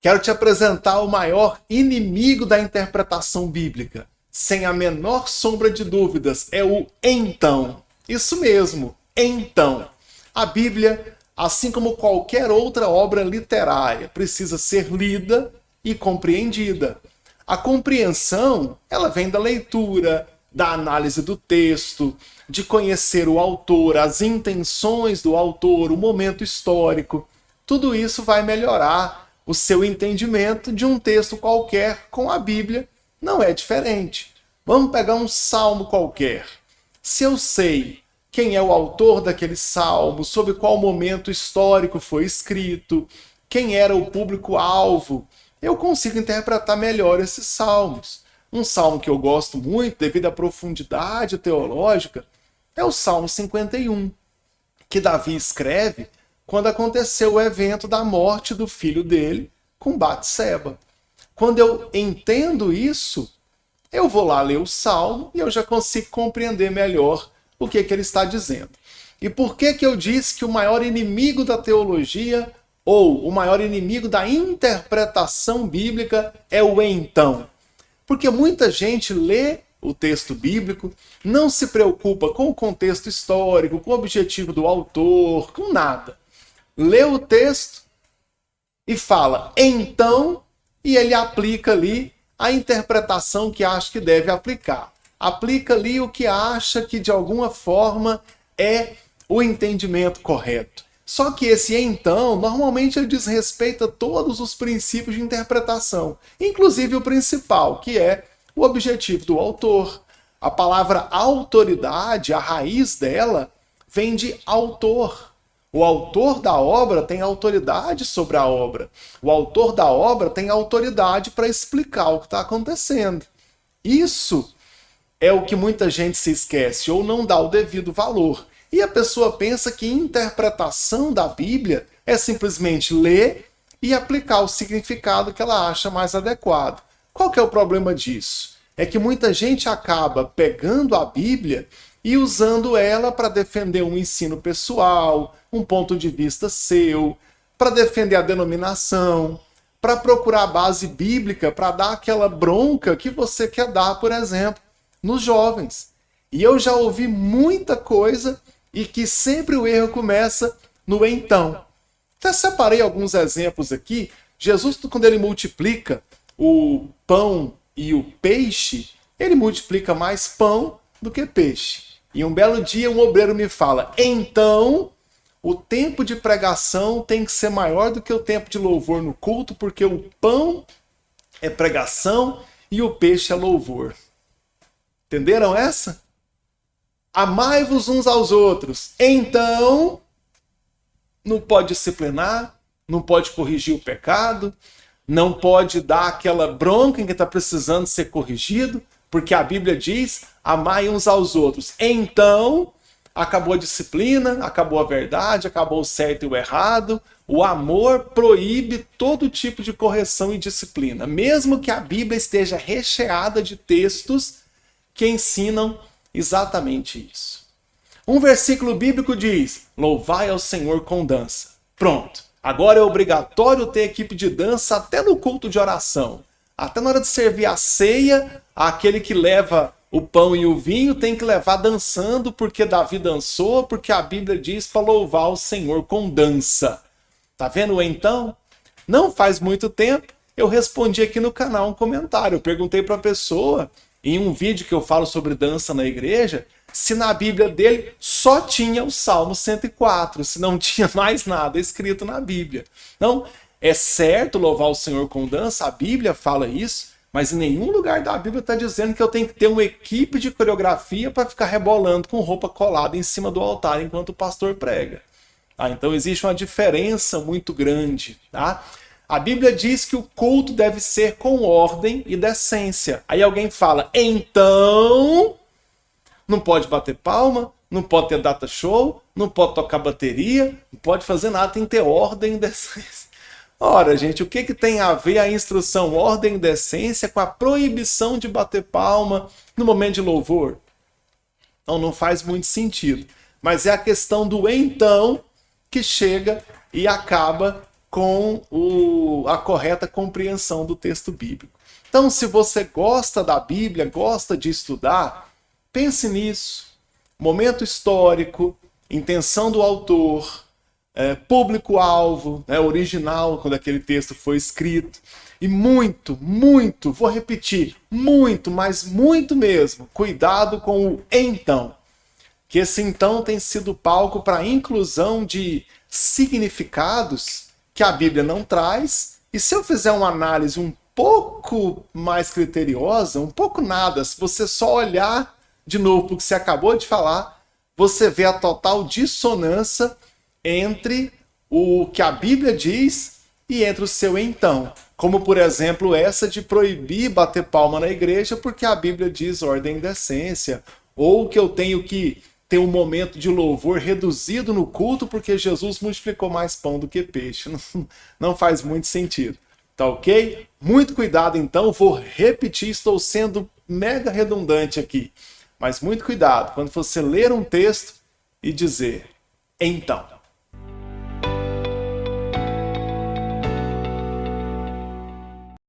Quero te apresentar o maior inimigo da interpretação bíblica. Sem a menor sombra de dúvidas, é o então. Isso mesmo, então. A Bíblia, assim como qualquer outra obra literária, precisa ser lida e compreendida. A compreensão, ela vem da leitura, da análise do texto, de conhecer o autor, as intenções do autor, o momento histórico. Tudo isso vai melhorar o seu entendimento de um texto qualquer. Com a Bíblia não é diferente. Vamos pegar um salmo qualquer. Se eu sei quem é o autor daquele salmo, sobre qual momento histórico foi escrito, quem era o público-alvo, eu consigo interpretar melhor esses salmos. Um salmo que eu gosto muito, devido à profundidade teológica, é o Salmo 51, que Davi escreve quando aconteceu o evento da morte do filho dele com Batseba. Quando eu entendo isso, eu vou lá ler o Salmo e eu já consigo compreender melhor o que ele está dizendo. E por que eu disse que o maior inimigo da teologia ou o maior inimigo da interpretação bíblica é o então? Porque muita gente lê o texto bíblico, não se preocupa com o contexto histórico, com o objetivo do autor, com nada. Lê o texto e fala então, e ele aplica ali a interpretação que acha que deve aplicar. Aplica ali o que acha que de alguma forma é o entendimento correto. Só que esse então, normalmente ele desrespeita todos os princípios de interpretação, inclusive o principal, que é o objetivo do autor. A palavra autoridade, a raiz dela, vem de autor. O autor da obra tem autoridade sobre a obra. O autor da obra tem autoridade para explicar o que está acontecendo. Isso é o que muita gente se esquece ou não dá o devido valor. E a pessoa pensa que interpretação da Bíblia é simplesmente ler e aplicar o significado que ela acha mais adequado. Qual que é o problema disso? É que muita gente acaba pegando a Bíblia e usando ela para defender um ensino pessoal, um ponto de vista seu, para defender a denominação, para procurar a base bíblica, para dar aquela bronca que você quer dar, por exemplo, nos jovens. E eu já ouvi muita coisa e que sempre o erro começa no então. Até separei alguns exemplos aqui. Jesus, quando ele multiplica o pão e o peixe, ele multiplica mais pão do que peixe. E um belo dia um obreiro me fala, então o tempo de pregação tem que ser maior do que o tempo de louvor no culto, porque o pão é pregação e o peixe é louvor. Entenderam essa? Amai-vos uns aos outros. Então, não pode disciplinar, não pode corrigir o pecado, não pode dar aquela bronca em que está precisando ser corrigido, porque a Bíblia diz, amai uns aos outros. Então, acabou a disciplina, acabou a verdade, acabou o certo e o errado. O amor proíbe todo tipo de correção e disciplina, mesmo que a Bíblia esteja recheada de textos que ensinam exatamente isso. Um versículo bíblico diz, louvai ao Senhor com dança. Pronto. Agora é obrigatório ter equipe de dança até no culto de oração. Até na hora de servir a ceia, aquele que leva o pão e o vinho tem que levar dançando, porque Davi dançou, porque a Bíblia diz para louvar o Senhor com dança. Tá vendo então? Não faz muito tempo, eu respondi aqui no canal um comentário. Eu perguntei para a pessoa, em um vídeo que eu falo sobre dança na igreja, se na Bíblia dele só tinha o Salmo 104, se não tinha mais nada escrito na Bíblia. Não, é certo louvar o Senhor com dança, a Bíblia fala isso, mas em nenhum lugar da Bíblia está dizendo que eu tenho que ter uma equipe de coreografia para ficar rebolando com roupa colada em cima do altar enquanto o pastor prega. Então existe uma diferença muito grande. Tá? A Bíblia diz que o culto deve ser com ordem e decência. Aí alguém fala, então não pode bater palma, não pode ter data show, não pode tocar bateria, não pode fazer nada, tem que ter ordem e decência. Ora, gente, o que tem a ver a instrução ordem e decência com a proibição de bater palma no momento de louvor? Então não faz muito sentido. Mas é a questão do então que chega e acaba com a correta compreensão do texto bíblico. Então, se você gosta da Bíblia, gosta de estudar, pense nisso. Momento histórico, intenção do autor, público-alvo, original, quando aquele texto foi escrito. E muito, muito, vou repetir, muito, mas muito mesmo, cuidado com o então. Que esse então tem sido palco para a inclusão de significados que a Bíblia não traz. E se eu fizer uma análise um pouco mais criteriosa, um pouco nada, se você só olhar de novo para o que você acabou de falar, você vê a total dissonância entre o que a Bíblia diz e entre o seu então. Como, por exemplo, essa de proibir bater palma na igreja porque a Bíblia diz ordem e decência, ou que eu tenho que ter um momento de louvor reduzido no culto porque Jesus multiplicou mais pão do que peixe. Não faz muito sentido. Tá ok? Muito cuidado então, vou repetir, estou sendo mega redundante aqui. Mas muito cuidado quando você ler um texto e dizer então.